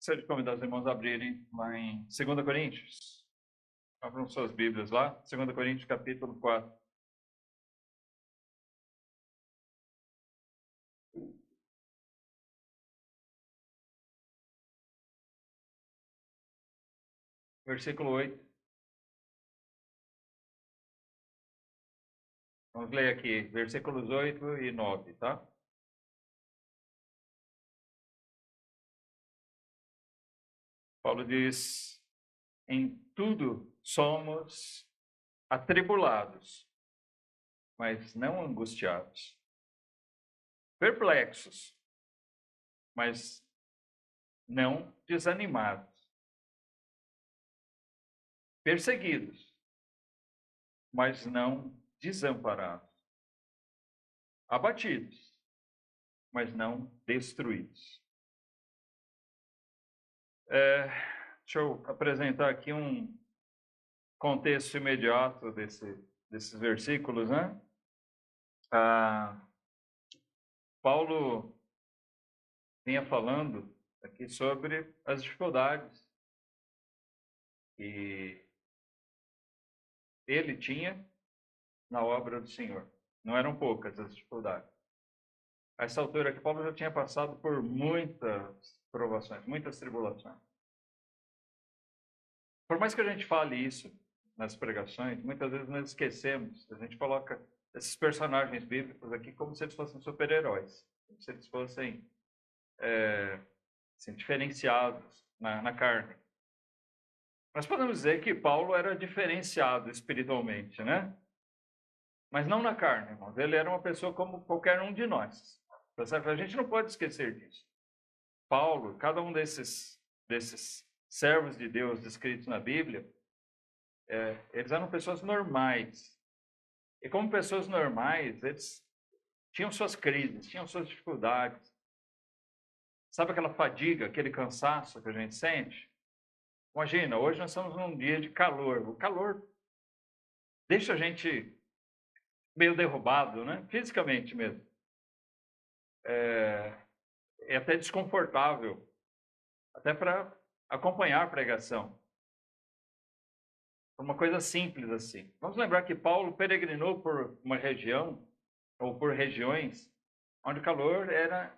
Gostaria de convidar os irmãos a abrirem lá em 2 Coríntios. Abram suas Bíblias lá, 2 Coríntios, capítulo 4. Versículo 8. Vamos ler aqui, versículos 8 e 9, tá? Paulo diz: em tudo somos atribulados, mas não angustiados, perplexos, mas não desanimados, perseguidos, mas não desamparados, abatidos, mas não destruídos. Deixa eu apresentar aqui um contexto imediato desses versículos, né? Paulo vinha falando aqui sobre as dificuldades que ele tinha na obra do Senhor. Não eram poucas as dificuldades. A essa altura aqui, Paulo já tinha passado por muitas provações, muitas tribulações. Por mais que a gente fale isso nas pregações, muitas vezes nós esquecemos. A gente coloca esses personagens bíblicos aqui como se eles fossem super-heróis, como se eles fossem assim, diferenciados na carne. Nós podemos dizer que Paulo era diferenciado espiritualmente, né? Mas não na carne, irmãos. Ele era uma pessoa como qualquer um de nós. Tá certo? A gente não pode esquecer disso. Paulo, cada um desses servos de Deus descritos na Bíblia, eles eram pessoas normais. E como pessoas normais, eles tinham suas crises, tinham suas dificuldades. Sabe aquela fadiga, aquele cansaço que a gente sente? Imagina, hoje nós estamos num dia de calor. O calor deixa a gente meio derrubado, né? Fisicamente mesmo. É até desconfortável, até para acompanhar a pregação. Uma coisa simples assim. Vamos lembrar que Paulo peregrinou por uma região, ou por regiões, onde o calor era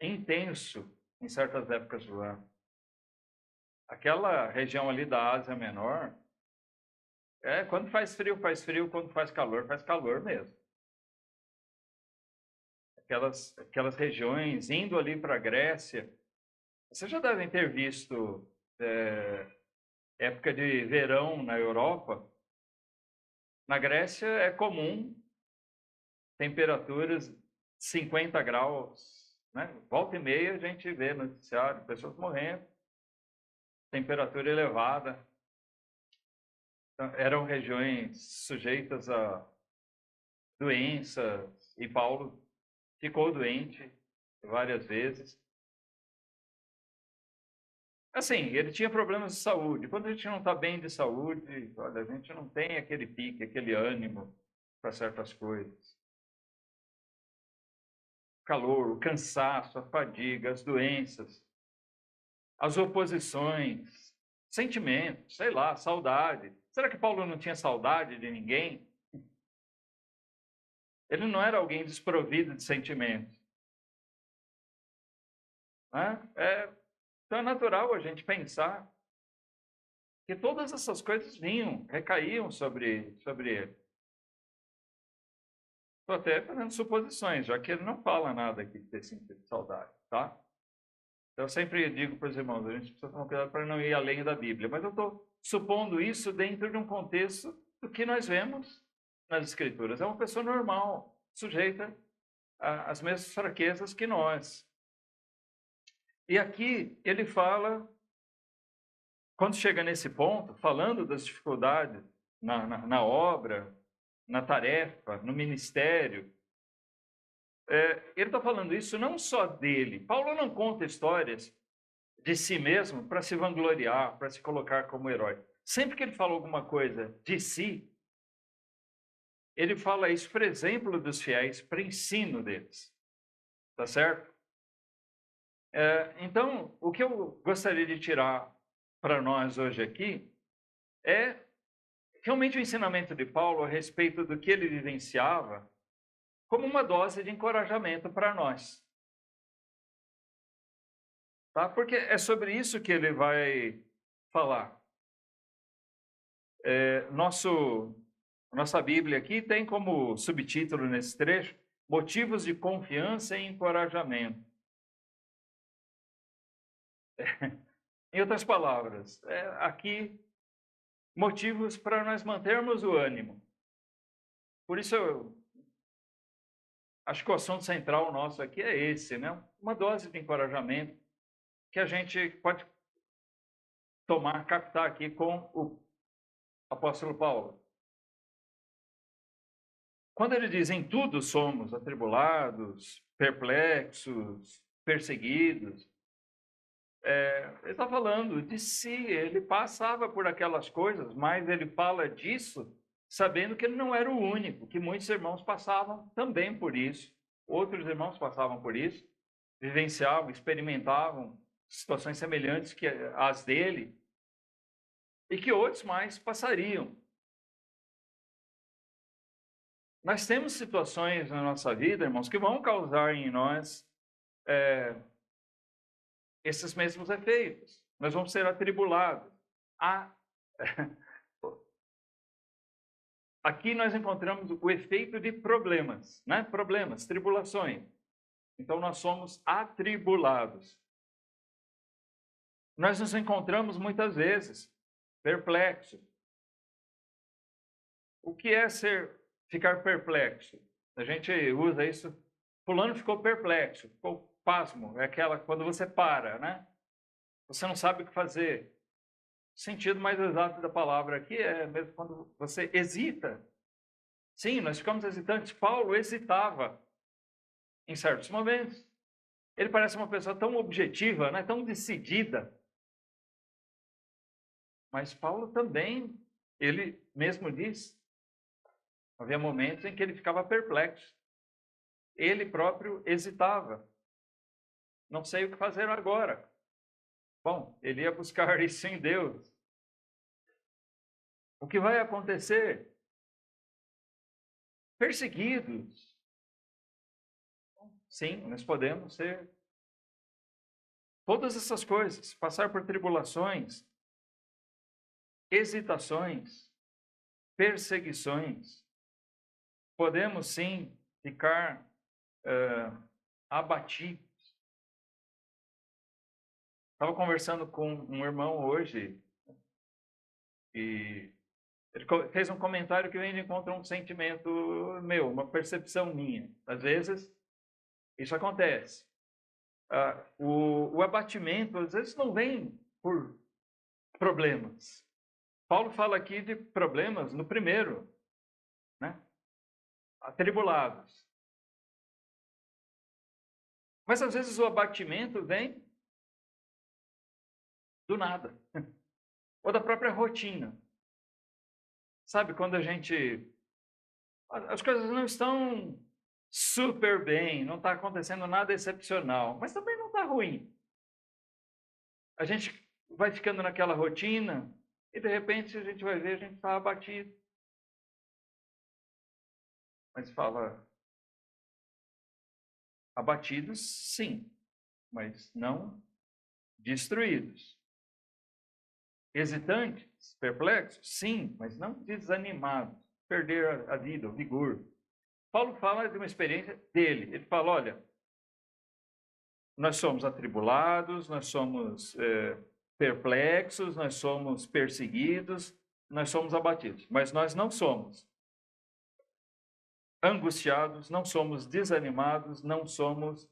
intenso em certas épocas do ano. Aquela região ali da Ásia Menor, quando faz frio, quando faz calor mesmo. Aquelas regiões, indo ali para a Grécia, vocês já devem ter visto época de verão na Europa. Na Grécia é comum temperaturas 50 graus, né? Volta e meia a gente vê no noticiário, pessoas morrendo, temperatura elevada. Então, eram regiões sujeitas a doenças, e Paulo ficou doente várias vezes. Assim, ele tinha problemas de saúde. Quando a gente não está bem de saúde, olha, a gente não tem aquele pique, aquele ânimo para certas coisas. O calor, o cansaço, a fadiga, as doenças, as oposições, sentimentos, sei lá, saudade. Será que Paulo não tinha saudade de ninguém? Ele não era alguém desprovido de sentimentos. Né? Então é natural a gente pensar que todas essas coisas recaíam sobre ele. Estou até fazendo suposições, já que ele não fala nada aqui de ter sentido saudade, tá? Eu sempre digo para os irmãos, a gente precisa tomar cuidado para não ir além da Bíblia, mas eu estou supondo isso dentro de um contexto do que nós vemos nas Escrituras. É uma pessoa normal, sujeita às mesmas fraquezas que nós. E aqui ele fala, quando chega nesse ponto, falando das dificuldades na obra, na tarefa, no ministério, ele está falando isso não só dele. Paulo não conta histórias de si mesmo para se vangloriar, para se colocar como herói. Sempre que ele fala alguma coisa de si, ele fala isso para exemplo dos fiéis, para ensino deles. Tá certo? Então, o que eu gostaria de tirar para nós hoje aqui é realmente o ensinamento de Paulo a respeito do que ele vivenciava como uma dose de encorajamento para nós. Tá? Porque é sobre isso que ele vai falar. Nossa Bíblia aqui tem como subtítulo nesse trecho, motivos de confiança e encorajamento. Em outras palavras, aqui, motivos para nós mantermos o ânimo. Por isso, eu acho que o assunto central nosso aqui é esse, né? Uma dose de encorajamento que a gente pode captar aqui com o apóstolo Paulo. Quando ele diz em tudo somos atribulados, perplexos, perseguidos, ele está falando de si, ele passava por aquelas coisas, mas ele fala disso sabendo que ele não era o único, que muitos irmãos passavam também por isso, outros irmãos passavam por isso, vivenciavam, experimentavam situações semelhantes que as dele, e que outros mais passariam. Nós temos situações na nossa vida, irmãos, que vão causar em nós esses mesmos efeitos. Nós vamos ser atribulados. Aqui nós encontramos o efeito de problemas, né? Problemas, tribulações. Então nós somos atribulados. Nós nos encontramos muitas vezes perplexos. O que é ficar perplexo? A gente usa isso. Fulano ficou perplexo, ficou pasmo. É aquela quando você para, né? Você não sabe o que fazer. O sentido mais exato da palavra aqui é mesmo quando você hesita. Sim, nós ficamos hesitantes. Paulo hesitava em certos momentos. Ele parece uma pessoa tão objetiva, né? Tão decidida. Mas Paulo também, ele mesmo diz, havia momentos em que ele ficava perplexo. Ele próprio hesitava. Não sei o que fazer agora. Bom, ele ia buscar isso em Deus. O que vai acontecer? Perseguidos. Sim, nós podemos ser. Todas essas coisas, passar por tribulações, hesitações, perseguições. Podemos sim ficar abatidos. Estava conversando com um irmão hoje e ele fez um comentário que vem de encontro a um sentimento meu, uma percepção minha. Às vezes, isso acontece. O abatimento, às vezes, não vem por problemas. Paulo fala aqui de problemas no primeiro, né? Atribulados. Mas, às vezes, o abatimento vem do nada. Ou da própria rotina. Sabe, quando a gente... As coisas não estão super bem, não está acontecendo nada excepcional, mas também não está ruim. A gente vai ficando naquela rotina e, de repente, a gente vai ver, a gente está abatido. Mas fala... Abatidos, sim, mas não destruídos. Hesitantes, perplexos, sim, mas não desanimados, perder a vida, o vigor. Paulo fala de uma experiência dele. Ele fala, olha, nós somos atribulados, nós somos perplexos, nós somos perseguidos, nós somos abatidos, mas nós não somos angustiados, não somos desanimados, não somos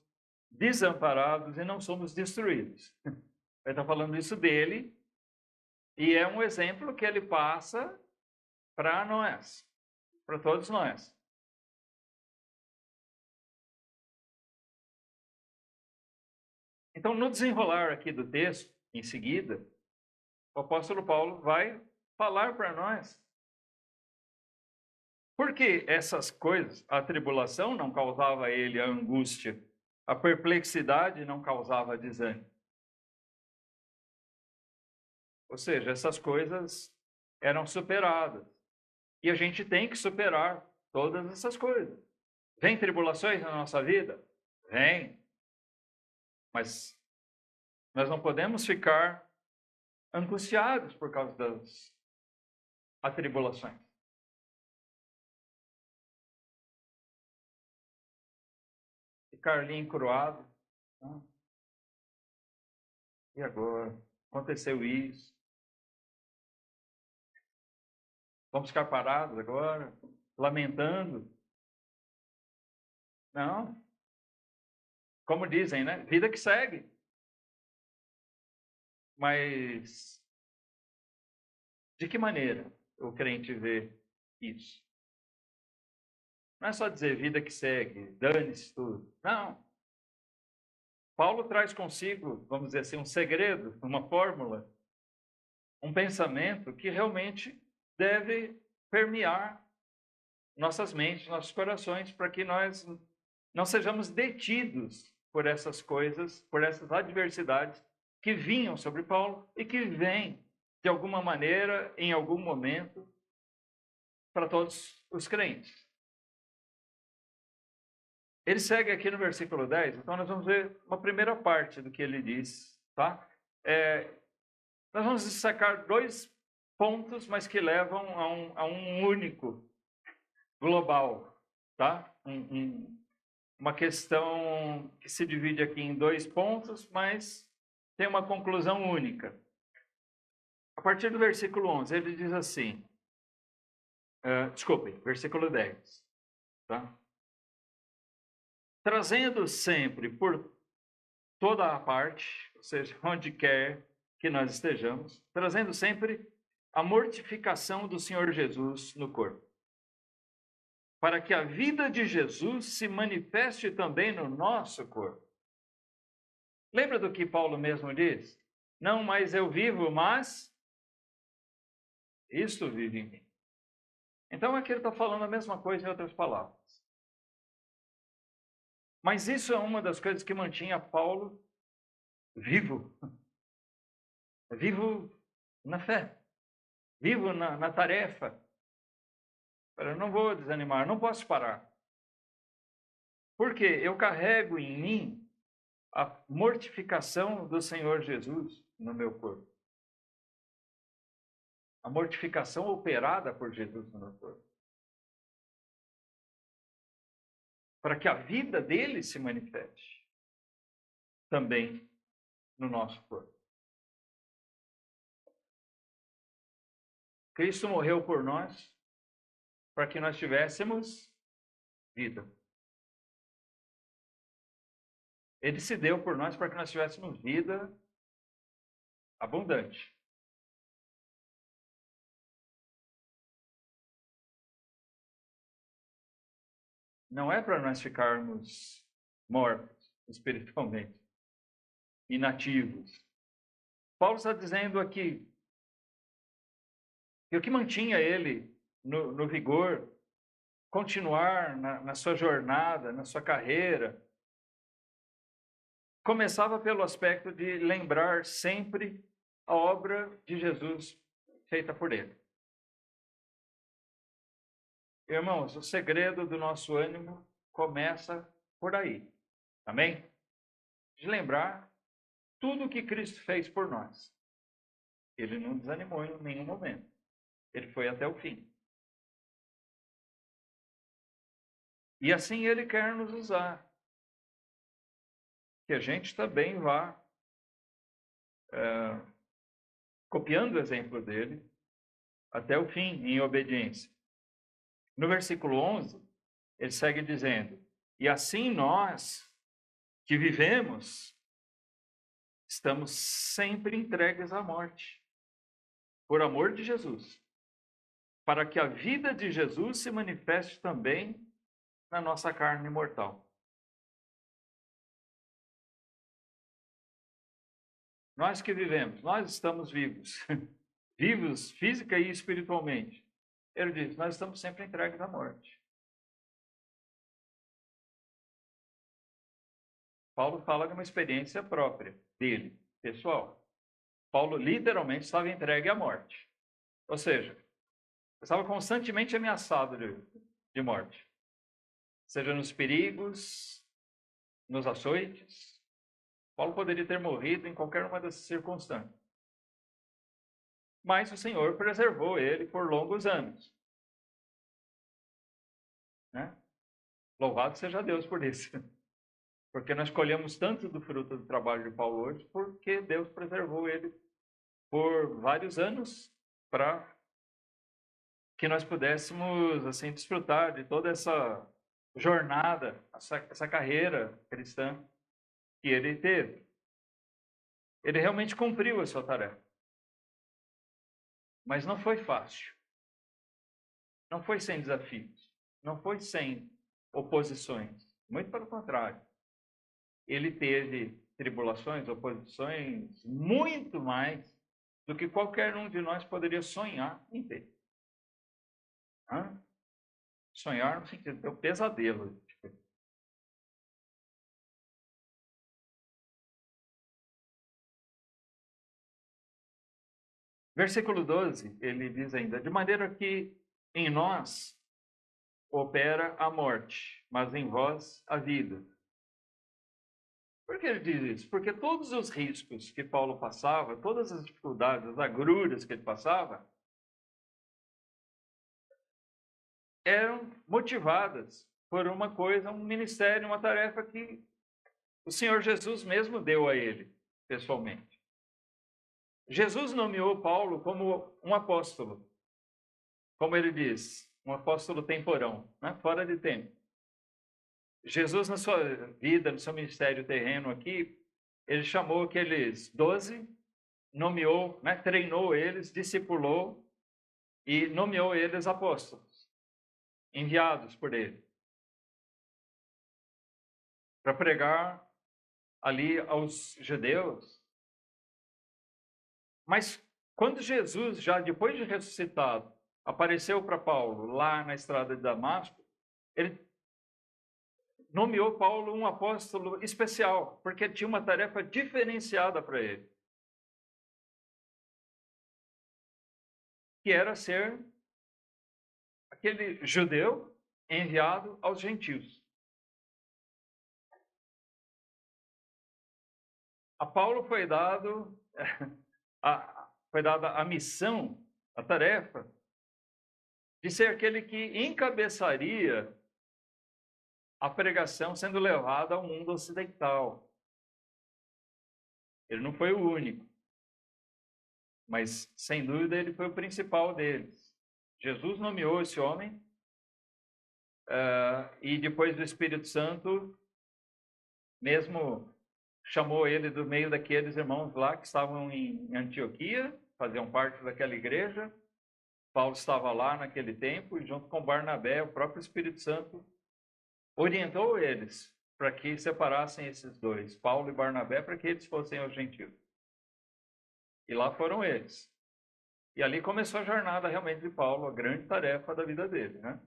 desamparados e não somos destruídos. Ele está falando isso dele e é um exemplo que ele passa para nós, para todos nós. Então, no desenrolar aqui do texto, em seguida, o apóstolo Paulo vai falar para nós por que essas coisas, a tribulação não causava a ele a angústia A perplexidade não causava desânimo. Ou seja, essas coisas eram superadas. E a gente tem que superar todas essas coisas. Vem tribulações na nossa vida? Vem. Mas nós não podemos ficar angustiados por causa das atribulações. Ficar ali encruado. Né? E agora? Aconteceu isso. Vamos ficar parados agora, lamentando? Não. Como dizem, né? Vida que segue. Mas de que maneira o crente vê isso? Não é só dizer vida que segue, dane-se tudo. Não. Paulo traz consigo, vamos dizer assim, um segredo, uma fórmula, um pensamento que realmente deve permear nossas mentes, nossos corações, para que nós não sejamos detidos por essas coisas, por essas adversidades que vinham sobre Paulo e que vêm, de alguma maneira, em algum momento, para todos os crentes. Ele segue aqui no versículo 10, então nós vamos ver uma primeira parte do que ele diz, tá? Nós vamos destacar 2 pontos, mas que levam a um único global, tá? Uma questão que se divide aqui em 2 pontos, mas tem uma conclusão única. A partir do versículo 11, ele diz assim, versículo 10, tá? Trazendo sempre por toda a parte, ou seja, onde quer que nós estejamos, trazendo sempre a mortificação do Senhor Jesus no corpo, para que a vida de Jesus se manifeste também no nosso corpo. Lembra do que Paulo mesmo diz? Não mais eu vivo, mas Cristo vive em mim. Então aqui ele está falando a mesma coisa em outras palavras. Mas isso é uma das coisas que mantinha Paulo vivo. Vivo na fé. Vivo na tarefa. Eu não vou desanimar, não posso parar. Porque eu carrego em mim a mortificação do Senhor Jesus no meu corpo. A mortificação operada por Jesus no meu corpo. Para que a vida dele se manifeste também no nosso corpo. Cristo morreu por nós para que nós tivéssemos vida. Ele se deu por nós para que nós tivéssemos vida abundante. Não é para nós ficarmos mortos espiritualmente, inativos. Paulo está dizendo aqui que o que mantinha ele no vigor, continuar na sua jornada, na sua carreira, começava pelo aspecto de lembrar sempre a obra de Jesus feita por ele. Irmãos, o segredo do nosso ânimo começa por aí. Amém? De lembrar tudo o que Cristo fez por nós. Ele não desanimou em nenhum momento. Ele foi até o fim. E assim ele quer nos usar. Que a gente também vá copiando o exemplo dele até o fim, em obediência. No versículo 11, ele segue dizendo, e assim nós que vivemos, estamos sempre entregues à morte, por amor de Jesus, para que a vida de Jesus se manifeste também na nossa carne mortal. Nós que vivemos, nós estamos vivos, vivos física e espiritualmente. Ele diz, nós estamos sempre entregues à morte. Paulo fala de uma experiência própria dele, pessoal. Paulo literalmente estava entregue à morte. Ou seja, estava constantemente ameaçado de morte. Seja nos perigos, nos açoites. Paulo poderia ter morrido em qualquer uma dessas circunstâncias. Mas o Senhor preservou ele por longos anos. Né? Louvado seja Deus por isso. Porque nós colhemos tanto do fruto do trabalho de Paulo hoje, porque Deus preservou ele por vários anos para que nós pudéssemos assim desfrutar de toda essa jornada, essa carreira cristã que ele teve. Ele realmente cumpriu a sua tarefa. Mas não foi fácil. Não foi sem desafios. Não foi sem oposições. Muito pelo contrário. Ele teve tribulações, oposições, muito mais do que qualquer um de nós poderia sonhar em ter. Sonhar no sentido de ter um pesadelo. Versículo 12, ele diz ainda, de maneira que em nós opera a morte, mas em vós a vida. Por que ele diz isso? Porque todos os riscos que Paulo passava, todas as dificuldades, as agruras que ele passava, eram motivadas por uma coisa, um ministério, uma tarefa que o Senhor Jesus mesmo deu a ele, pessoalmente. Jesus nomeou Paulo como um apóstolo, como ele diz, um apóstolo temporão, né? Fora de tempo. Jesus, na sua vida, no seu ministério terreno aqui, ele chamou aqueles 12, nomeou, né? Treinou eles, discipulou e nomeou eles apóstolos, enviados por ele, para pregar ali aos judeus. Mas quando Jesus, já depois de ressuscitado, apareceu para Paulo lá na estrada de Damasco, ele nomeou Paulo um apóstolo especial, porque tinha uma tarefa diferenciada para ele, que era ser aquele judeu enviado aos gentios. A Paulo foi dada a missão, a tarefa, de ser aquele que encabeçaria a pregação sendo levada ao mundo ocidental. Ele não foi o único, mas, sem dúvida, ele foi o principal deles. Jesus nomeou esse homem e, depois do Espírito Santo, mesmo chamou ele do meio daqueles irmãos lá que estavam em Antioquia, faziam parte daquela igreja. Paulo estava lá naquele tempo e, junto com Barnabé, o próprio Espírito Santo orientou eles para que separassem esses dois, Paulo e Barnabé, para que eles fossem aos gentios. E lá foram eles. E ali começou a jornada realmente de Paulo, a grande tarefa da vida dele, né?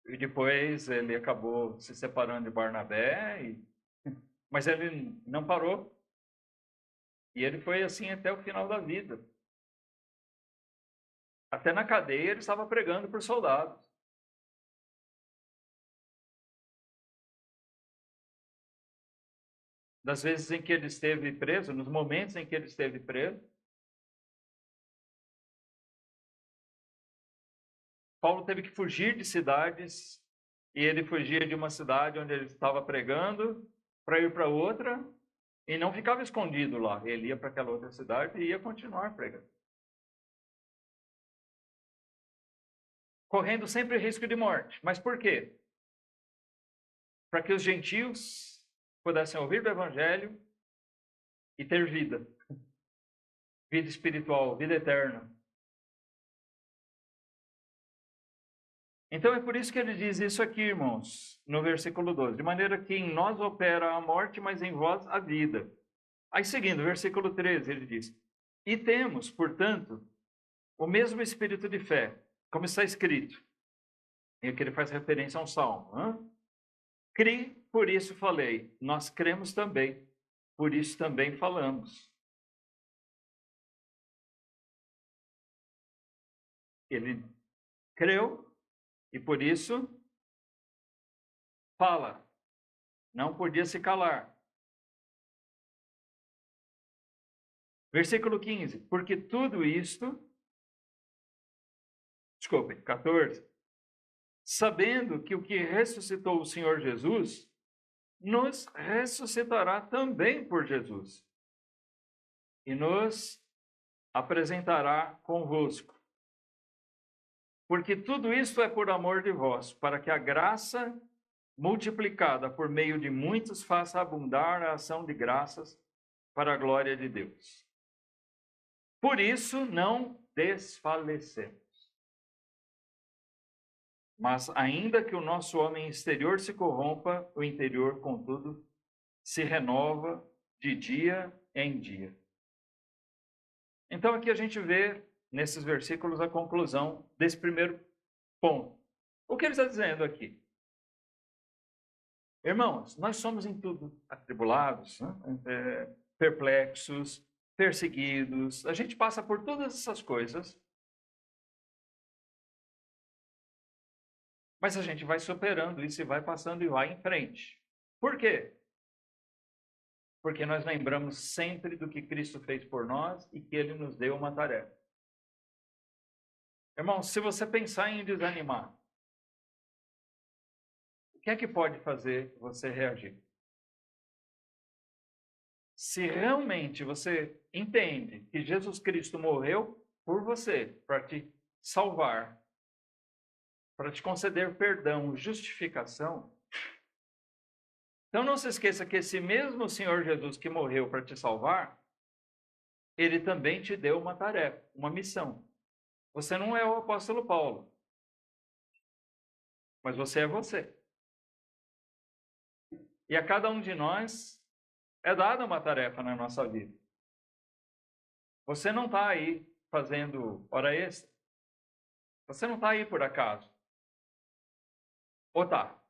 E depois ele acabou se separando de Barnabé, mas ele não parou. E ele foi assim até o final da vida. Até na cadeia ele estava pregando por soldados. Das vezes em que ele esteve preso, nos momentos em que ele esteve preso, Paulo teve que fugir de cidades, e ele fugia de uma cidade onde ele estava pregando para ir para outra, e não ficava escondido lá. Ele ia para aquela outra cidade e ia continuar pregando. Correndo sempre risco de morte. Mas por quê? Para que os gentios pudessem ouvir do Evangelho e ter vida. Vida espiritual, vida eterna. Então é por isso que ele diz isso aqui, irmãos, no versículo 12. De maneira que em nós opera a morte, mas em vós a vida. Aí seguindo, versículo 13, ele diz: E temos, portanto, o mesmo espírito de fé, como está escrito: E aqui ele faz referência a um salmo. Cri, por isso falei. Nós cremos também, por isso também falamos. Ele creu e por isso fala. Não podia se calar. Versículo 15. Porque tudo isto... Desculpem, 14. Sabendo que o que ressuscitou o Senhor Jesus, nos ressuscitará também por Jesus. E nos apresentará convosco. Porque tudo isto é por amor de vós, para que a graça multiplicada por meio de muitos faça abundar a ação de graças para a glória de Deus. Por isso não desfalecemos. Mas ainda que o nosso homem exterior se corrompa, o interior, contudo, se renova de dia em dia. Então aqui a gente vê, nesses versículos, a conclusão desse primeiro ponto. O que ele está dizendo aqui? Irmãos, nós somos em tudo atribulados, né? Perplexos, perseguidos. A gente passa por todas essas coisas. Mas a gente vai superando isso e vai passando e vai em frente. Por quê? Porque nós lembramos sempre do que Cristo fez por nós e que Ele nos deu uma tarefa. Irmão, se você pensar em desanimar, o que é que pode fazer você reagir? Se realmente você entende que Jesus Cristo morreu por você, para te salvar, para te conceder perdão, justificação, então não se esqueça que esse mesmo Senhor Jesus que morreu para te salvar, Ele também te deu uma tarefa, uma missão. Você não é o apóstolo Paulo, mas você é você. E a cada um de nós é dada uma tarefa na nossa vida. Você não está aí fazendo hora extra. Você não está aí por acaso. Ou está?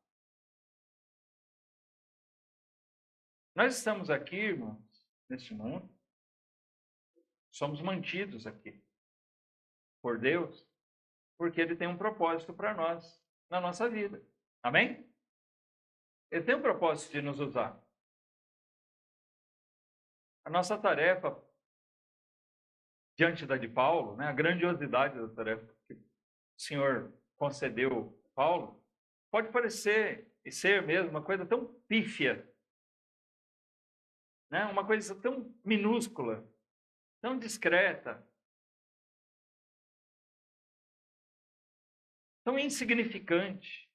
Nós estamos aqui, irmãos, neste mundo. Somos mantidos aqui por Deus, porque Ele tem um propósito para nós na nossa vida. Amém? Ele tem um propósito de nos usar. A nossa tarefa, diante da de Paulo, né, a grandiosidade da tarefa que o Senhor concedeu a Paulo, pode parecer e ser mesmo uma coisa tão pífia, né, uma coisa tão minúscula, tão discreta, tão insignificante.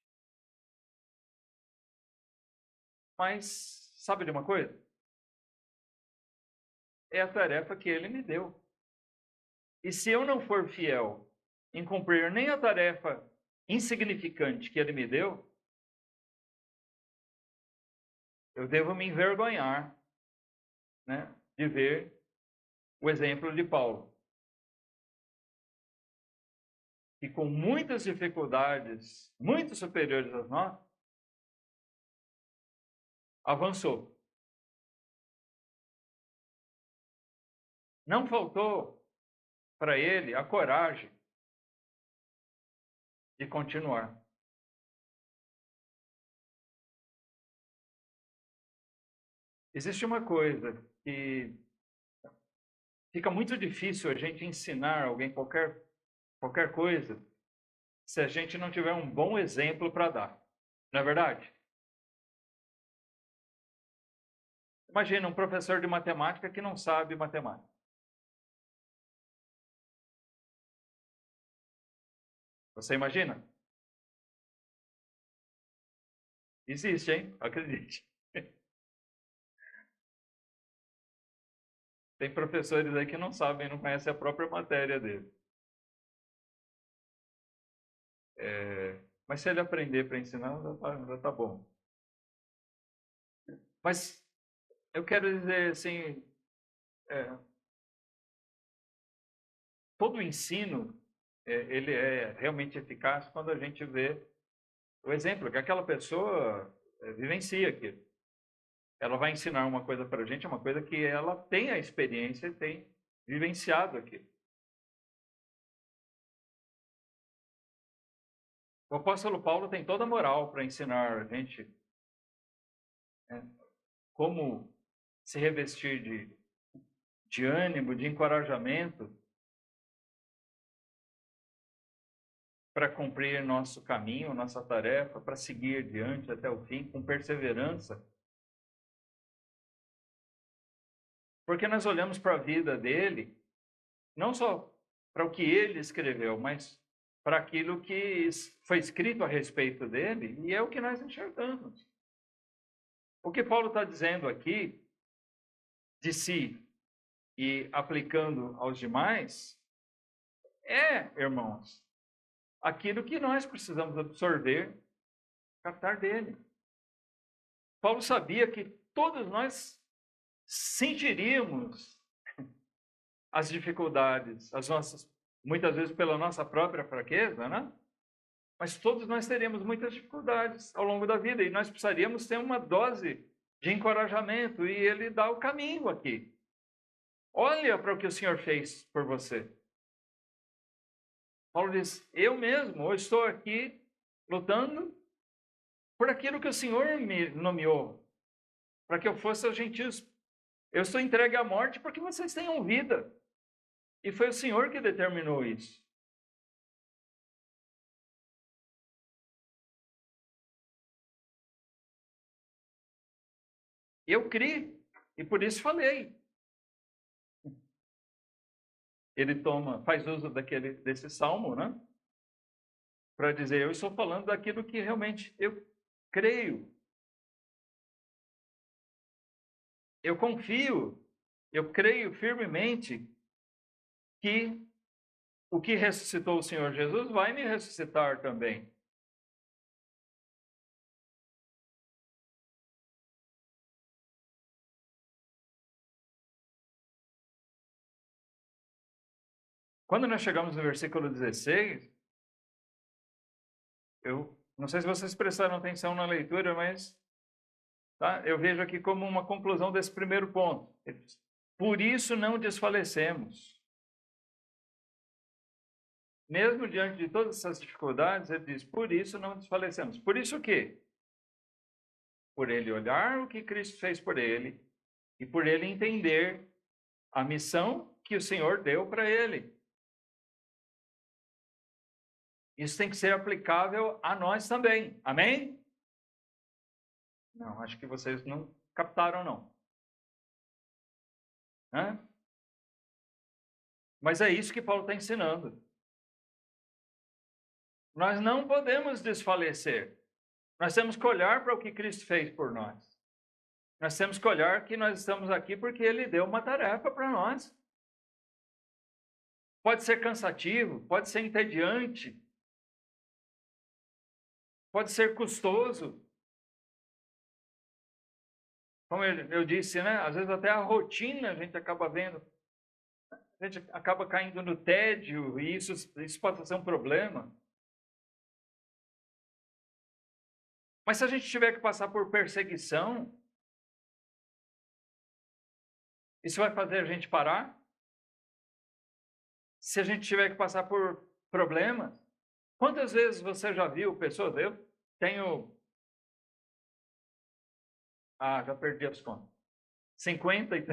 Mas sabe de uma coisa? É a tarefa que Ele me deu. E se eu não for fiel em cumprir nem a tarefa insignificante que Ele me deu, eu devo me envergonhar, né, de ver o exemplo de Paulo, que com muitas dificuldades, muito superiores às nossas, avançou. Não faltou para ele a coragem de continuar. Existe uma coisa que fica muito difícil a gente ensinar alguém qualquer coisa se a gente não tiver um bom exemplo para dar. Não é verdade? Imagina um professor de matemática que não sabe matemática. Você imagina? Existe, hein? Acredite. Tem professores aí que não sabem, não conhecem a própria matéria dele. Mas se ele aprender para ensinar, já tá bom. Mas eu quero dizer assim, todo o ensino, ele é realmente eficaz quando a gente vê o exemplo que aquela pessoa vivencia aquilo. Ela vai ensinar uma coisa para a gente, uma coisa que ela tem a experiência e tem vivenciado aquilo. O apóstolo Paulo tem toda a moral para ensinar a gente, né, como se revestir de ânimo, de encorajamento para cumprir nosso caminho, nossa tarefa, para seguir diante até o fim com perseverança. Porque nós olhamos para a vida dele, não só para o que ele escreveu, mas para aquilo que foi escrito a respeito dele, e é o que nós enxergamos. O que Paulo está dizendo aqui, de si e aplicando aos demais, irmãos, aquilo que nós precisamos absorver, captar dele. Paulo sabia que todos nós sentiríamos as dificuldades, as nossas, muitas vezes pela nossa própria fraqueza, né? Mas todos nós teríamos muitas dificuldades ao longo da vida e nós precisaríamos ter uma dose de encorajamento, e ele dá o caminho aqui. Olha para o que o Senhor fez por você. Paulo diz: eu mesmo estou aqui lutando por aquilo que o Senhor me nomeou, para que eu fosse aos gentios. Eu estou entregue à morte para que vocês tenham vida. E foi o Senhor que determinou isso. Eu criei, e por isso falei. Ele faz uso desse salmo, né? Para dizer: eu estou falando daquilo que realmente eu creio. Eu confio, eu creio firmemente que o que ressuscitou o Senhor Jesus vai me ressuscitar também. Quando nós chegamos no versículo 16, eu não sei se vocês prestaram atenção na leitura, mas tá, eu vejo aqui como uma conclusão desse primeiro ponto. Por isso não desfalecemos. Mesmo diante de todas essas dificuldades, ele diz: por isso não desfalecemos. Por isso o quê? Por ele olhar o que Cristo fez por ele e por ele entender a missão que o Senhor deu para ele. Isso tem que ser aplicável a nós também. Amém? Não, acho que vocês não captaram, não. Hã? Mas é isso que Paulo está ensinando. Nós não podemos desfalecer. Nós temos que olhar para o que Cristo fez por nós. Nós temos que olhar que nós estamos aqui porque Ele deu uma tarefa para nós. Pode ser cansativo, pode ser entediante, pode ser custoso. Como eu disse, né? Às vezes até a rotina a gente acaba vendo, a gente acaba caindo no tédio, e isso pode ser um problema. Mas se a gente tiver que passar por perseguição, isso vai fazer a gente parar? Se a gente tiver que passar por problemas, quantas vezes você já viu pessoas? Eu tenho. Já perdi as contas. 50 e.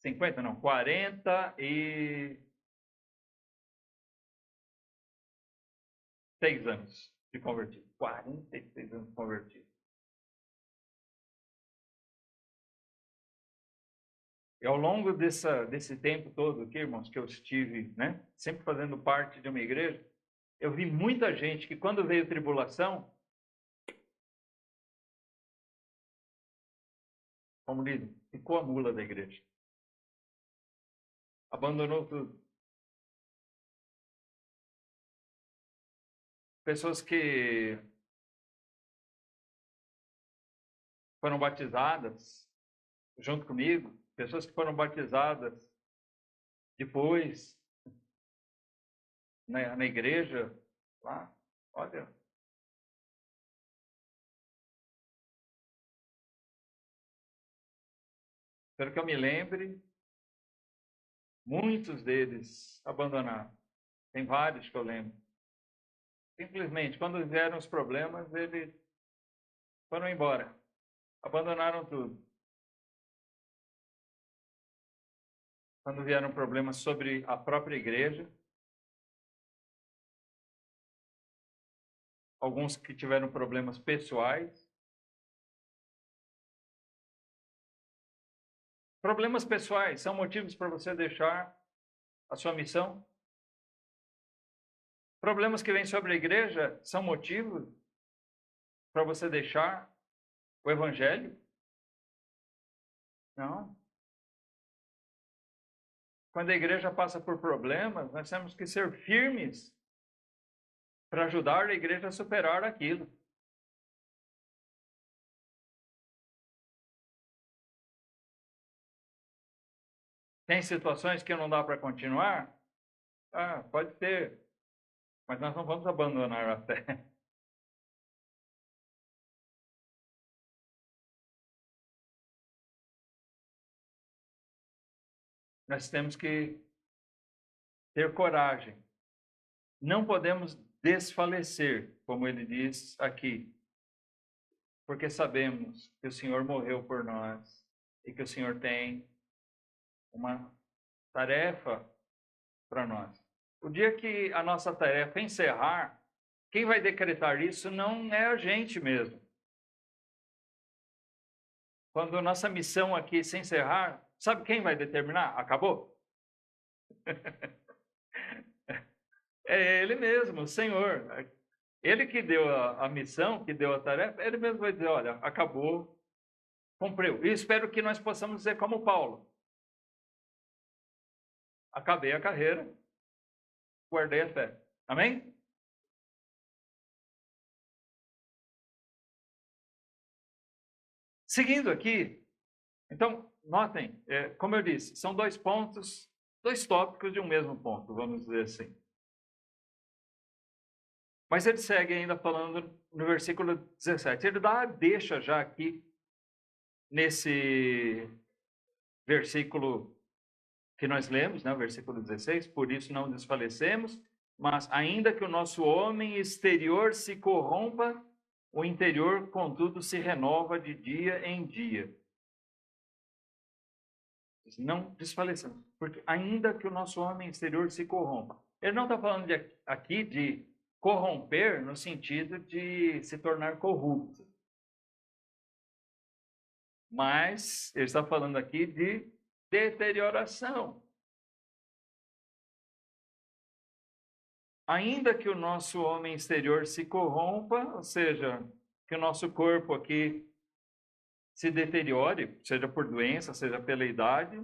50 não, 46 anos de convertido. 46 anos de convertido. E ao longo desse tempo todo aqui, irmãos, que eu estive, né, sempre fazendo parte de uma igreja, eu vi muita gente que, quando veio tribulação, como diz, ficou a mula da igreja. Abandonou tudo. Pessoas que foram batizadas junto comigo, pessoas que foram batizadas depois na igreja lá, olha, Pelo que eu me lembre, muitos deles abandonaram. Tem vários que eu lembro. Simplesmente, quando vieram os problemas, eles foram embora. Abandonaram tudo. Quando vieram problemas sobre a própria igreja, alguns que tiveram problemas pessoais. Problemas pessoais são motivos para você deixar a sua missão? Problemas que vêm sobre a igreja são motivos para você deixar o evangelho? Não. Quando a igreja passa por problemas, nós temos que ser firmes para ajudar a igreja a superar aquilo. Tem situações que não dá para continuar? Ah, pode ter. Mas nós não vamos abandonar a fé. Nós temos que ter coragem. Não podemos desfalecer, como ele diz aqui, porque sabemos que o Senhor morreu por nós e que o Senhor tem uma tarefa para nós. O dia que a nossa tarefa encerrar, quem vai decretar isso não é a gente mesmo. Quando a nossa missão aqui se encerrar, sabe quem vai determinar? Acabou? É Ele mesmo, o Senhor. Ele que deu a missão, que deu a tarefa, Ele mesmo vai dizer, olha, acabou, cumpriu. E espero que nós possamos dizer como Paulo. Acabei a carreira, guardei a fé. Amém? Seguindo aqui, então, notem, como eu disse, são dois pontos, dois tópicos de um mesmo ponto, vamos dizer assim. Mas ele segue ainda falando no versículo 17. Ele dá a deixa já aqui, nesse versículo que nós lemos, né, o versículo 16, por isso não desfalecemos, mas ainda que o nosso homem exterior se corrompa, o interior, contudo, se renova de dia em dia. Não desfalecemos, porque ainda que o nosso homem exterior se corrompa. Ele não está falando aqui de corromper no sentido de se tornar corrupto. Mas ele está falando aqui de deterioração. Ainda que o nosso homem exterior se corrompa, ou seja, que o nosso corpo aqui se deteriore, seja por doença, seja pela idade,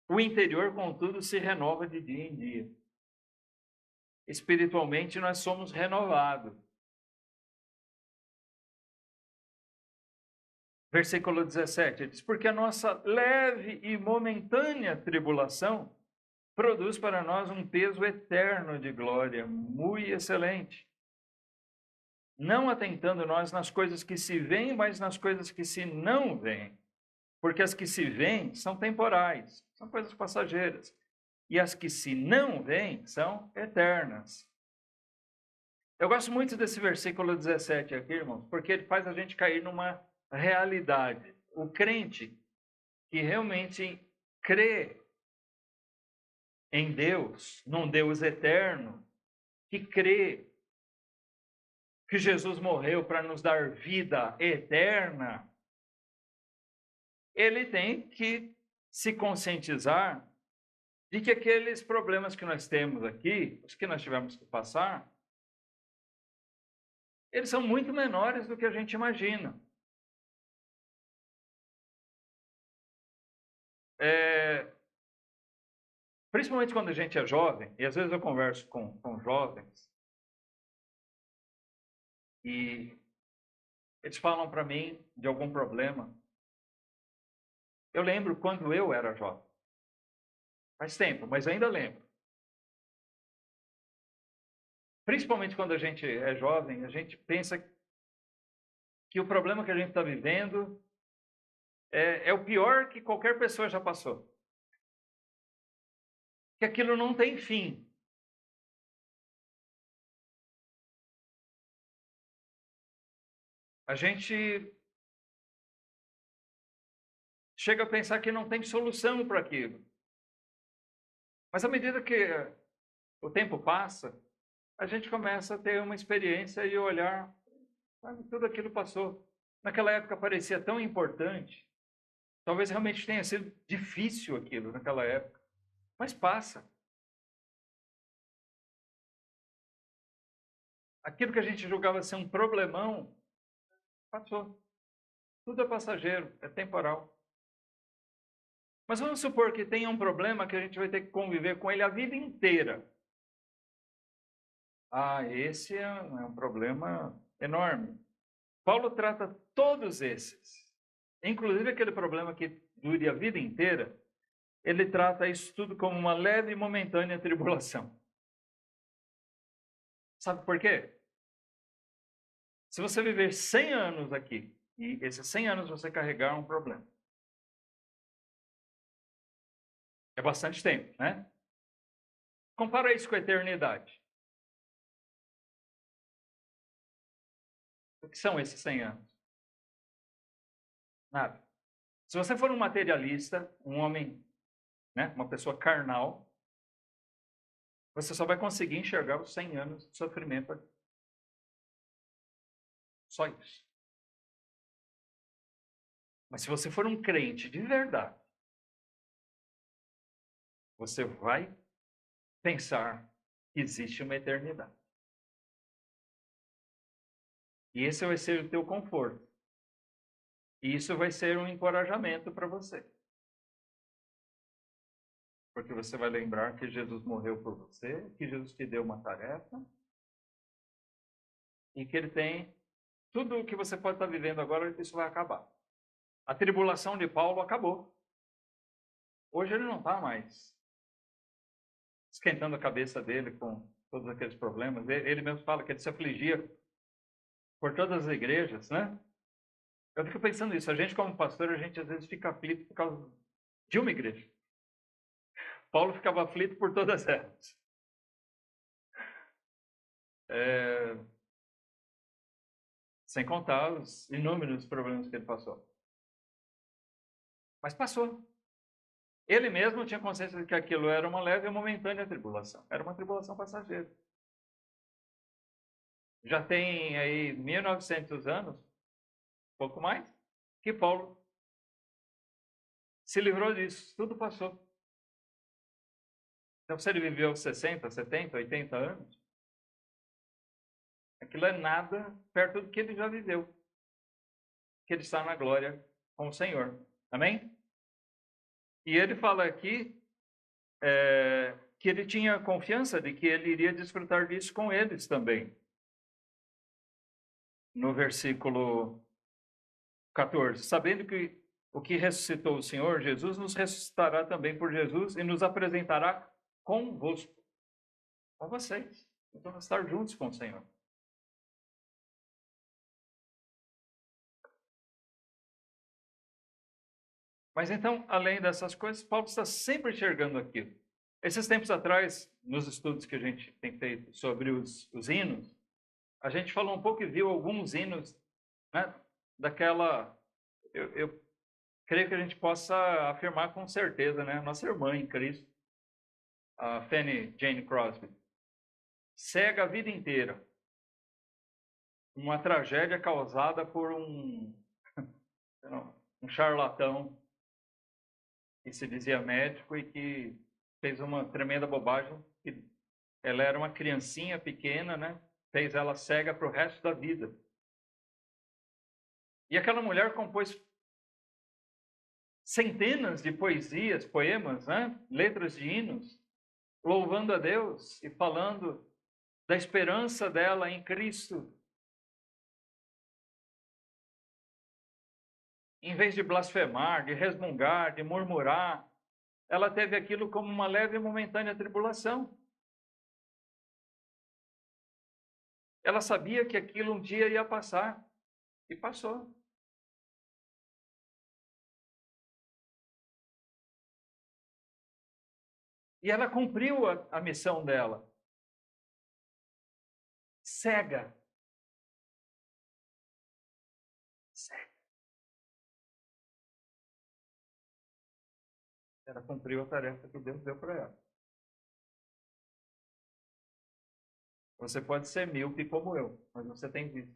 o interior, contudo, se renova de dia em dia. Espiritualmente, nós somos renovados. Versículo 17, ele diz, porque a nossa leve e momentânea tribulação produz para nós um peso eterno de glória, muito excelente. Não atentando nós nas coisas que se veem, mas nas coisas que se não veem. Porque as que se veem são temporais, são coisas passageiras. E as que se não veem são eternas. Eu gosto muito desse versículo 17 aqui, irmãos, porque ele faz a gente cair numa realidade. O crente que realmente crê em Deus, num Deus eterno, que crê que Jesus morreu para nos dar vida eterna, ele tem que se conscientizar de que aqueles problemas que nós temos aqui, os que nós tivemos que passar, eles são muito menores do que a gente imagina. Principalmente quando a gente é jovem, e às vezes eu converso com jovens, e eles falam para mim de algum problema. Eu lembro quando eu era jovem. Faz tempo, mas ainda lembro. Principalmente quando a gente é jovem, a gente pensa que o problema que a gente está vivendo é o pior que qualquer pessoa já passou. Que aquilo não tem fim. A gente chega a pensar que não tem solução para aquilo. Mas à medida que o tempo passa, a gente começa a ter uma experiência e olhar, tudo aquilo passou. Naquela época parecia tão importante. Talvez realmente tenha sido difícil aquilo naquela época, mas passa. Aquilo que a gente julgava ser um problemão, passou. Tudo é passageiro, é temporal. Mas vamos supor que tenha um problema que a gente vai ter que conviver com ele a vida inteira. Esse é um problema enorme. Paulo trata todos esses, inclusive aquele problema que dure a vida inteira, ele trata isso tudo como uma leve e momentânea tribulação. Sabe por quê? Se você viver 100 anos aqui, e esses 100 anos você carregar um problema, é bastante tempo, né? Compara isso com a eternidade. O que são esses 100 anos? Nada. Se você for um materialista, um homem, né, uma pessoa carnal, você só vai conseguir enxergar os 100 anos de sofrimento aqui. Só isso. Mas se você for um crente de verdade, você vai pensar que existe uma eternidade. E esse vai ser o teu conforto. E isso vai ser um encorajamento para você. Porque você vai lembrar que Jesus morreu por você, que Jesus te deu uma tarefa, e que ele tem tudo o que você pode estar vivendo agora, isso vai acabar. A tribulação de Paulo acabou. Hoje ele não está mais esquentando a cabeça dele com todos aqueles problemas. Ele mesmo fala que ele se afligia por todas as igrejas, né? Eu fico pensando nisso. A gente, como pastor, a gente às vezes fica aflito por causa de uma igreja. Paulo ficava aflito por todas elas. Sem contar os inúmeros problemas que ele passou. Mas passou. Ele mesmo tinha consciência de que aquilo era uma leve e momentânea tribulação. Era uma tribulação passageira. Já tem aí 1900 anos, pouco mais, que Paulo se livrou disso. Tudo passou. Então, se ele viveu 60, 70, 80 anos, aquilo é nada perto do que ele já viveu. Que ele está na glória com o Senhor. Amém? E ele fala aqui que ele tinha confiança de que ele iria desfrutar disso com eles também. No versículo 14, sabendo que o que ressuscitou o Senhor Jesus nos ressuscitará também por Jesus e nos apresentará convosco, com vocês. Nós vamos estar juntos com o Senhor. Mas então, além dessas coisas, Paulo está sempre enxergando aquilo. Esses tempos atrás, nos estudos que a gente tem feito sobre os hinos, a gente falou um pouco e viu alguns hinos, né, daquela... Eu creio que a gente possa afirmar com certeza, né? Nossa irmã em Cristo, a Fanny Jane Crosby, cega a vida inteira. Uma tragédia causada por um charlatão que se dizia médico e que fez uma tremenda bobagem. Ela era uma criancinha pequena, né? Fez ela cega para o resto da vida. E aquela mulher compôs centenas de poesias, poemas, né? Letras de hinos, louvando a Deus e falando da esperança dela em Cristo. Em vez de blasfemar, de resmungar, de murmurar, ela teve aquilo como uma leve e momentânea tribulação. Ela sabia que aquilo um dia ia passar, e passou. E ela cumpriu a missão dela. Cega. Cega. Ela cumpriu a tarefa que Deus deu para ela. Você pode ser míope como eu, mas você tem visto.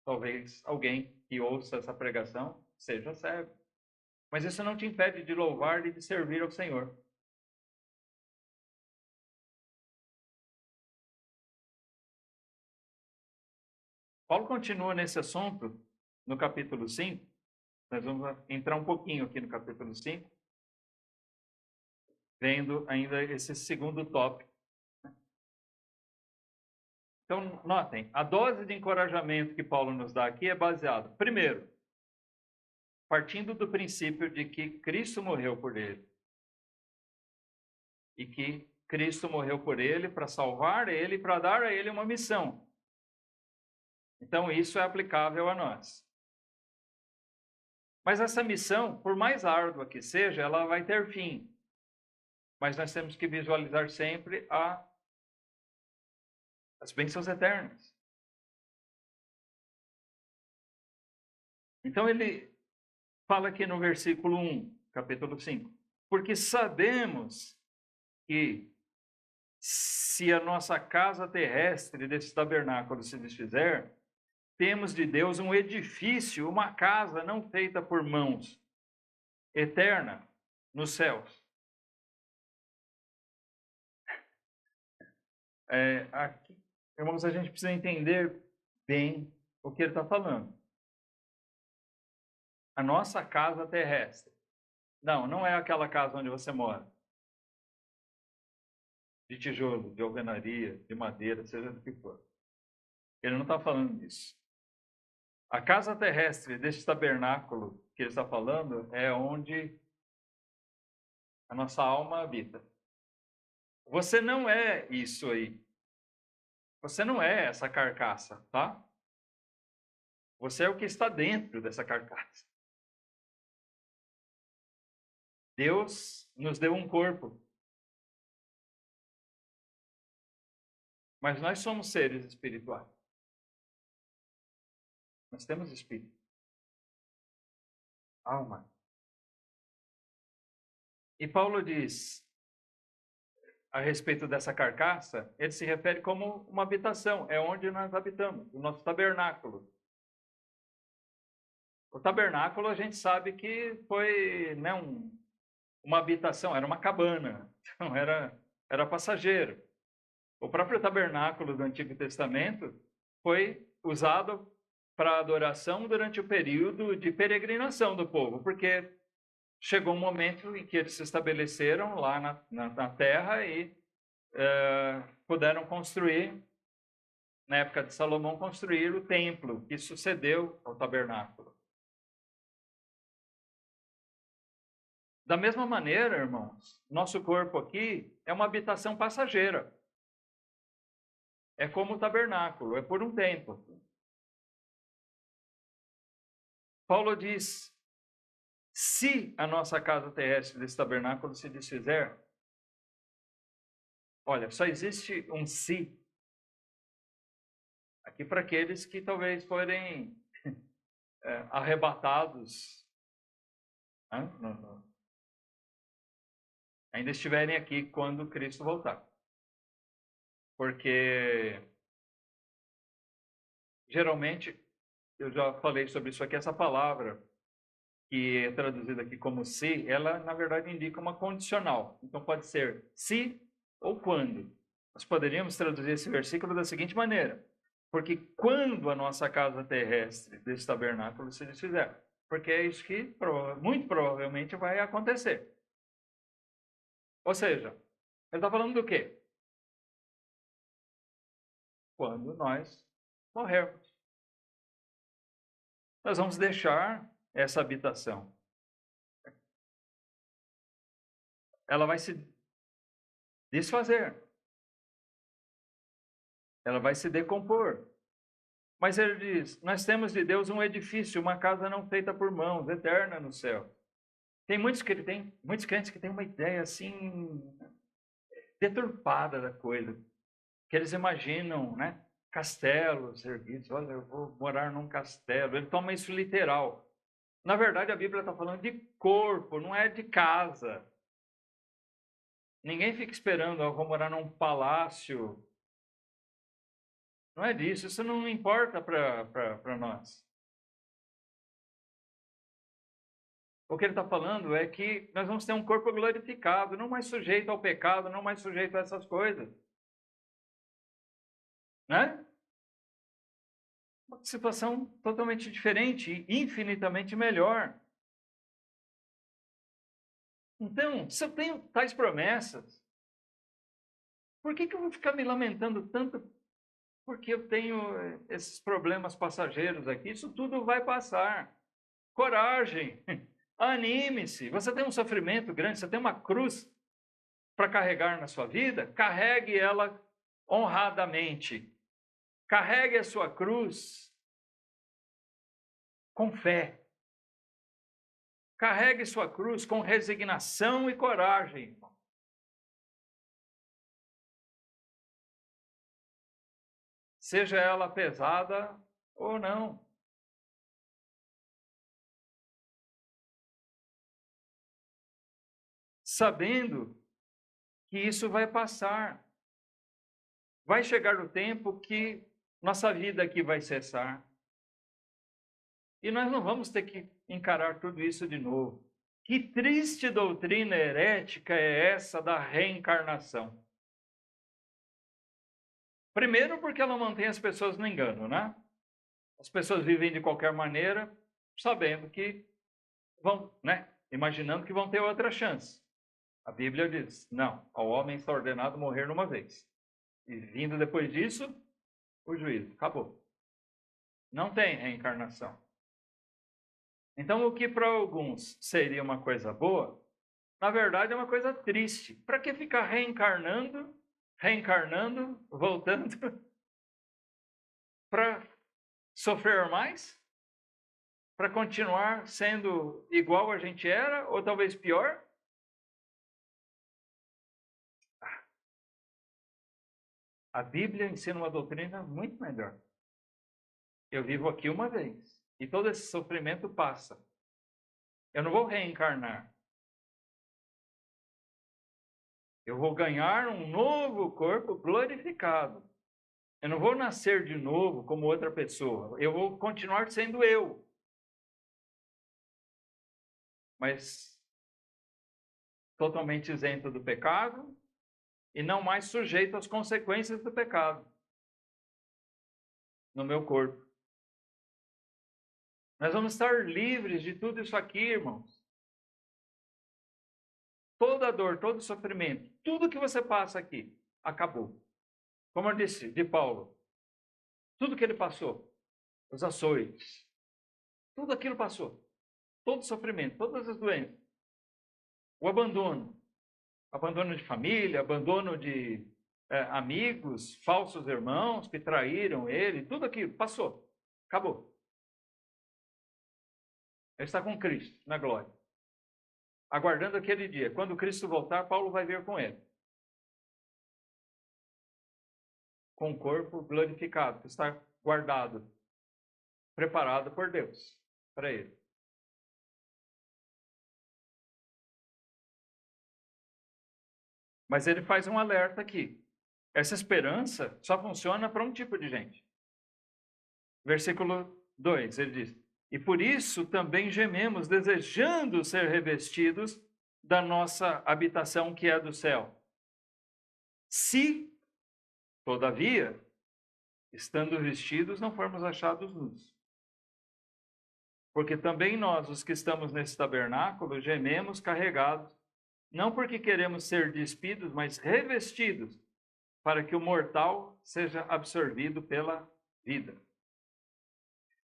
Talvez alguém que ouça essa pregação seja cego. Mas isso não te impede de louvar e de servir ao Senhor. Paulo continua nesse assunto no capítulo 5. Nós vamos entrar um pouquinho aqui no capítulo 5, vendo ainda esse segundo tópico. Então, notem, a dose de encorajamento que Paulo nos dá aqui é baseada, primeiro, partindo do princípio de que Cristo morreu por ele. E que Cristo morreu por ele para salvar ele, para dar a ele uma missão. Então, isso é aplicável a nós. Mas essa missão, por mais árdua que seja, ela vai ter fim. Mas nós temos que visualizar sempre as bênçãos eternas. Então, ele fala aqui no versículo 1, capítulo 5. Porque sabemos que se a nossa casa terrestre desse tabernáculo se desfizer, temos de Deus um edifício, uma casa não feita por mãos, eterna nos céus. Aqui, irmãos, a gente precisa entender bem o que ele está falando. A nossa casa terrestre. Não é aquela casa onde você mora. De tijolo, de alvenaria, de madeira, seja do que for. Ele não está falando disso. A casa terrestre deste tabernáculo que ele está falando é onde a nossa alma habita. Você não é isso aí. Você não é essa carcaça, tá? Você é o que está dentro dessa carcaça. Deus nos deu um corpo. Mas nós somos seres espirituais. Nós temos espírito. Alma. E Paulo diz, a respeito dessa carcaça, ele se refere como uma habitação. É onde nós habitamos, o nosso tabernáculo. O tabernáculo a gente sabe que foi uma habitação, era uma cabana. Então era passageiro. O próprio tabernáculo do Antigo Testamento foi usado para adoração durante o período de peregrinação do povo, porque chegou um momento em que eles se estabeleceram lá na terra e puderam construir, na época de Salomão, construir o templo, que sucedeu ao tabernáculo. Da mesma maneira, irmãos, nosso corpo aqui é uma habitação passageira. É como o tabernáculo, é por um tempo. Paulo diz, se a nossa casa terrestre desse tabernáculo se desfizer, olha, só existe um se aqui para aqueles que talvez forem arrebatados, ainda estiverem aqui quando Cristo voltar. Porque, geralmente, eu já falei sobre isso aqui, essa palavra que é traduzida aqui como se, ela, na verdade, indica uma condicional. Então, pode ser se ou quando. Nós poderíamos traduzir esse versículo da seguinte maneira. Porque quando a nossa casa terrestre desse tabernáculo se desfizer. Porque é isso que muito provavelmente vai acontecer. Ou seja, ele está falando do quê? Quando nós morrermos. Nós vamos deixar essa habitação. Ela vai se desfazer. Ela vai se decompor. Mas ele diz, nós temos de Deus um edifício, uma casa não feita por mãos, eterna no céu. Tem muitos crentes que têm uma ideia assim deturpada da coisa, que eles imaginam, né? Castelos erguidos, olha, eu vou morar num castelo. Ele toma isso literal. Na verdade, a Bíblia está falando de corpo, não é de casa. Ninguém fica esperando, eu vou morar num palácio. Não é disso, isso não importa para nós. O que ele está falando é que nós vamos ter um corpo glorificado, não mais sujeito ao pecado, não mais sujeito a essas coisas. Né? Uma situação totalmente diferente e infinitamente melhor. Então, se eu tenho tais promessas, por que eu vou ficar me lamentando tanto porque eu tenho esses problemas passageiros aqui? Isso tudo vai passar. Coragem, anime-se. Você tem um sofrimento grande, você tem uma cruz para carregar na sua vida, carregue ela honradamente. Carregue a sua cruz com fé. Carregue sua cruz com resignação e coragem. Seja ela pesada ou não. Sabendo que isso vai passar. Vai chegar o tempo que nossa vida aqui vai cessar. E nós não vamos ter que encarar tudo isso de novo. Que triste doutrina herética é essa da reencarnação? Primeiro, porque ela mantém as pessoas no engano, né? As pessoas vivem de qualquer maneira, sabendo que vão, né? Imaginando que vão ter outra chance. A Bíblia diz: não, ao homem está ordenado morrer numa vez. E vindo depois disso, o juízo. Acabou. Não tem reencarnação. Então, o que para alguns seria uma coisa boa, na verdade é uma coisa triste. Para que ficar reencarnando, voltando, para sofrer mais? Para continuar sendo igual a gente era, ou talvez pior? A Bíblia ensina uma doutrina muito melhor. Eu vivo aqui uma vez, e todo esse sofrimento passa. Eu não vou reencarnar. Eu vou ganhar um novo corpo glorificado. Eu não vou nascer de novo como outra pessoa. Eu vou continuar sendo eu. Mas totalmente isento do pecado e não mais sujeito às consequências do pecado no meu corpo. Nós vamos estar livres de tudo isso aqui, irmãos. Toda dor, todo sofrimento, tudo que você passa aqui, acabou. Como eu disse de Paulo, tudo que ele passou, os açoites, tudo aquilo passou. Todo sofrimento, todas as doenças. O abandono de família, abandono de amigos, falsos irmãos que traíram ele, tudo aquilo passou, acabou. Ele está com Cristo na glória, aguardando aquele dia. Quando Cristo voltar, Paulo vai vir com ele, com o corpo glorificado, que está guardado, preparado por Deus para ele. Mas ele faz um alerta aqui. Essa esperança só funciona para um tipo de gente. Versículo 2, ele diz: e por isso também gememos, desejando ser revestidos da nossa habitação que é do céu. Se, todavia, estando vestidos, não formos achados nus. Porque também nós, os que estamos nesse tabernáculo, gememos carregados, não porque queremos ser despidos, mas revestidos, para que o mortal seja absorvido pela vida.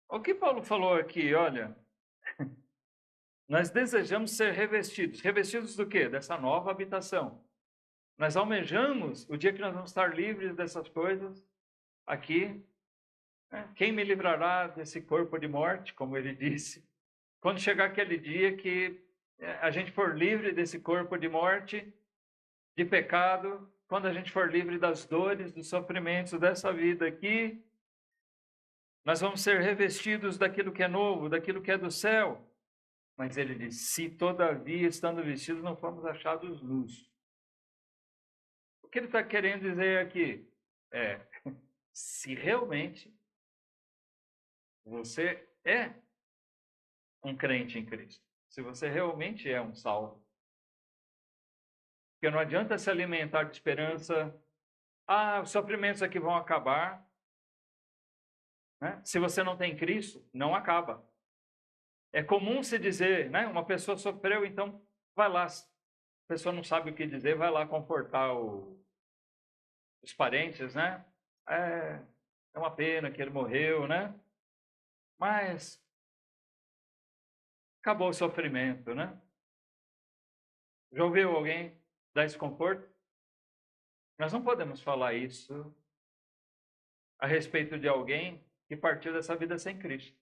O que Paulo falou aqui, olha, nós desejamos ser revestidos. Revestidos do quê? Dessa nova habitação. Nós almejamos o dia que nós vamos estar livres dessas coisas aqui. Quem me livrará desse corpo de morte, como ele disse? Quando chegar aquele dia que a gente for livre desse corpo de morte, de pecado, quando a gente for livre das dores, dos sofrimentos dessa vida aqui, nós vamos ser revestidos daquilo que é novo, daquilo que é do céu. Mas ele diz, se todavia, estando vestidos, não fomos achados nus. O que ele está querendo dizer aqui é, se realmente você é um crente em Cristo, se você realmente é um salvo, porque não adianta se alimentar de esperança, os sofrimentos aqui vão acabar, né? Se você não tem Cristo, não acaba. É comum se dizer, né? Uma pessoa sofreu, então vai lá, a pessoa não sabe o que dizer, vai lá confortar os parentes, né? É uma pena que ele morreu, né? Mas acabou o sofrimento, né? Já ouviu alguém dar esse conforto? Nós não podemos falar isso a respeito de alguém que partiu dessa vida sem Cristo.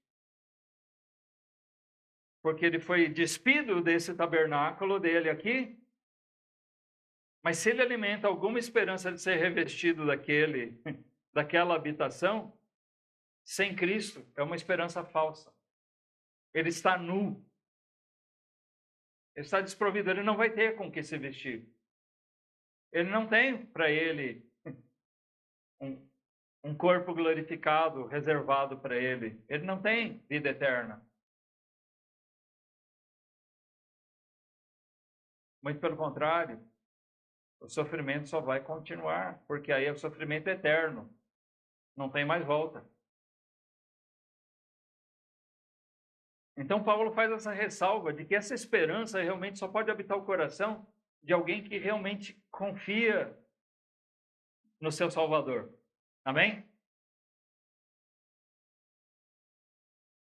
Porque ele foi despido desse tabernáculo dele aqui, mas se ele alimenta alguma esperança de ser revestido daquela habitação, sem Cristo, é uma esperança falsa. Ele está nu. Ele está desprovido, ele não vai ter com que se vestir. Ele não tem para ele um corpo glorificado, reservado para ele. Ele não tem vida eterna. Muito pelo contrário, o sofrimento só vai continuar, porque aí é o sofrimento eterno. Não tem mais volta. Então Paulo faz essa ressalva de que essa esperança realmente só pode habitar o coração de alguém que realmente confia no seu Salvador. Amém?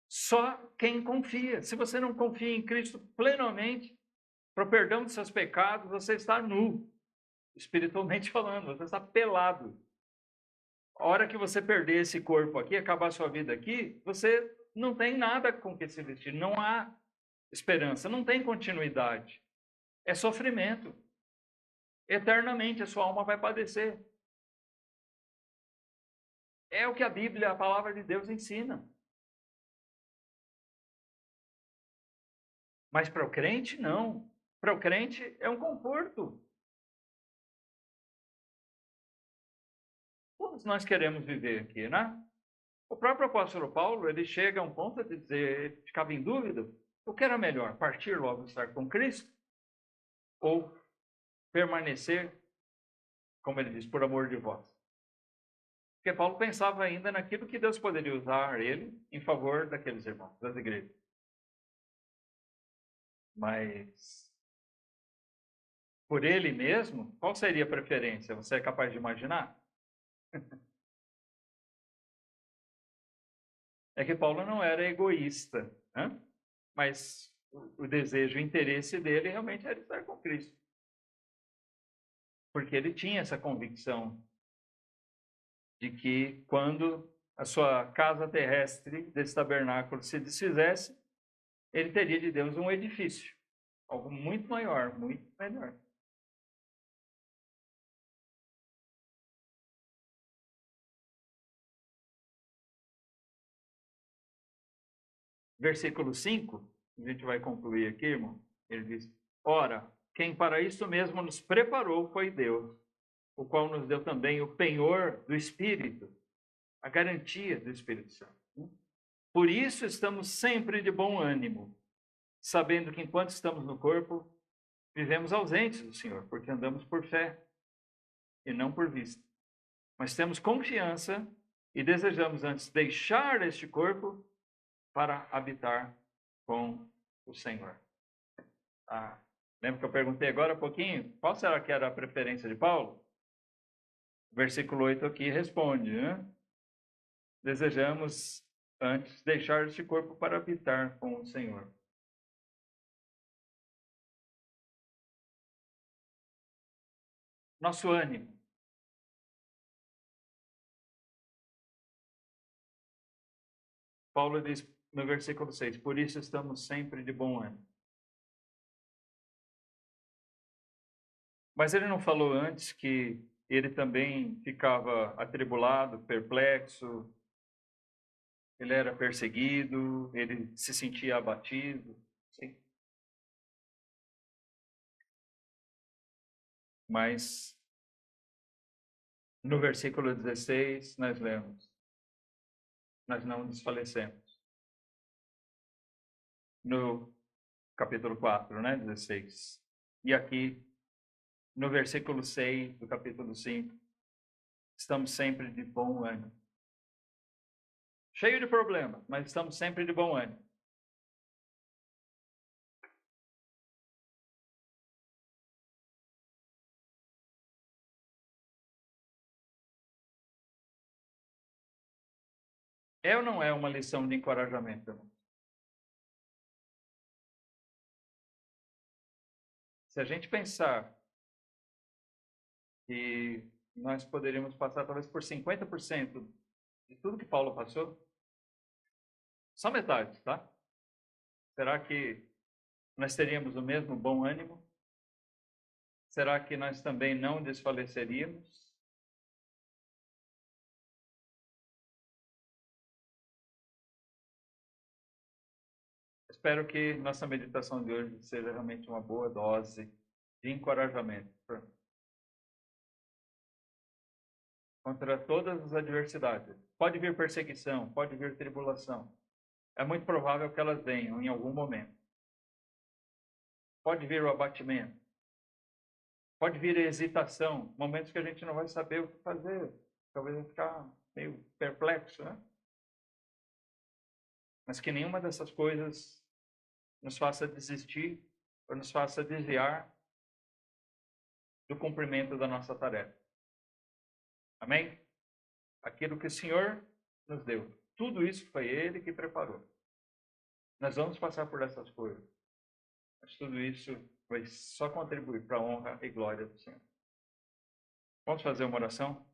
Só quem confia. Se você não confia em Cristo plenamente, para o perdão de seus pecados, você está nu, espiritualmente falando, você está pelado. A hora que você perder esse corpo aqui, acabar a sua vida aqui, você não tem nada com que se vestir, não há esperança, não tem continuidade. É sofrimento. Eternamente a sua alma vai padecer. É o que a Bíblia, a palavra de Deus ensina. Mas para o crente, não. Para o crente é um conforto. Todos nós queremos viver aqui, né? O próprio apóstolo Paulo, ele chega a um ponto de dizer, ele ficava em dúvida, o que era melhor, partir logo e estar com Cristo ou permanecer, como ele diz, por amor de vós? Porque Paulo pensava ainda naquilo que Deus poderia usar ele em favor daqueles irmãos, das igrejas. Mas, por ele mesmo, qual seria a preferência? Você é capaz de imaginar? É que Paulo não era egoísta, né? Mas o desejo, o interesse dele realmente era estar com Cristo. Porque ele tinha essa convicção de que quando a sua casa terrestre desse tabernáculo se desfizesse, ele teria de Deus um edifício, algo muito maior, muito melhor. Versículo 5, a gente vai concluir aqui, irmão. Ele diz: ora, quem para isso mesmo nos preparou foi Deus, o qual nos deu também o penhor do Espírito, a garantia do Espírito Santo. Por isso estamos sempre de bom ânimo, sabendo que enquanto estamos no corpo, vivemos ausentes do Senhor, porque andamos por fé e não por vista. Mas temos confiança e desejamos antes deixar este corpo para habitar com o Senhor. Lembra que eu perguntei agora um pouquinho? Qual será que era a preferência de Paulo? Versículo 8 aqui responde, né? Desejamos antes deixar este corpo para habitar com o Senhor. Nosso ânimo. Paulo diz no versículo 6, por isso estamos sempre de bom ânimo. Mas ele não falou antes que ele também ficava atribulado, perplexo, ele era perseguido, ele se sentia abatido. Sim. Mas no versículo 16 nós lemos: nós não desfalecemos. No capítulo 4, né, 16. E aqui, no versículo 6 do capítulo 5, estamos sempre de bom ânimo. Cheio de problemas, mas estamos sempre de bom ânimo. É ou não é uma lição de encorajamento, irmão? Se a gente pensar que nós poderíamos passar talvez por 50% de tudo que Paulo passou, só metade, tá? Será que nós teríamos o mesmo bom ânimo? Será que nós também não desfaleceríamos? Espero que nossa meditação de hoje seja realmente uma boa dose de encorajamento contra todas as adversidades. Pode vir perseguição, pode vir tribulação. É muito provável que elas venham em algum momento. Pode vir o abatimento. Pode vir a hesitação, momentos que a gente não vai saber o que fazer. Talvez vai ficar meio perplexo, né? Mas que nenhuma dessas coisas nos faça desistir ou nos faça desviar do cumprimento da nossa tarefa. Amém? Aquilo que o Senhor nos deu. Tudo isso foi Ele que preparou. Nós vamos passar por essas coisas. Mas tudo isso vai só contribuir para a honra e glória do Senhor. Vamos fazer uma oração?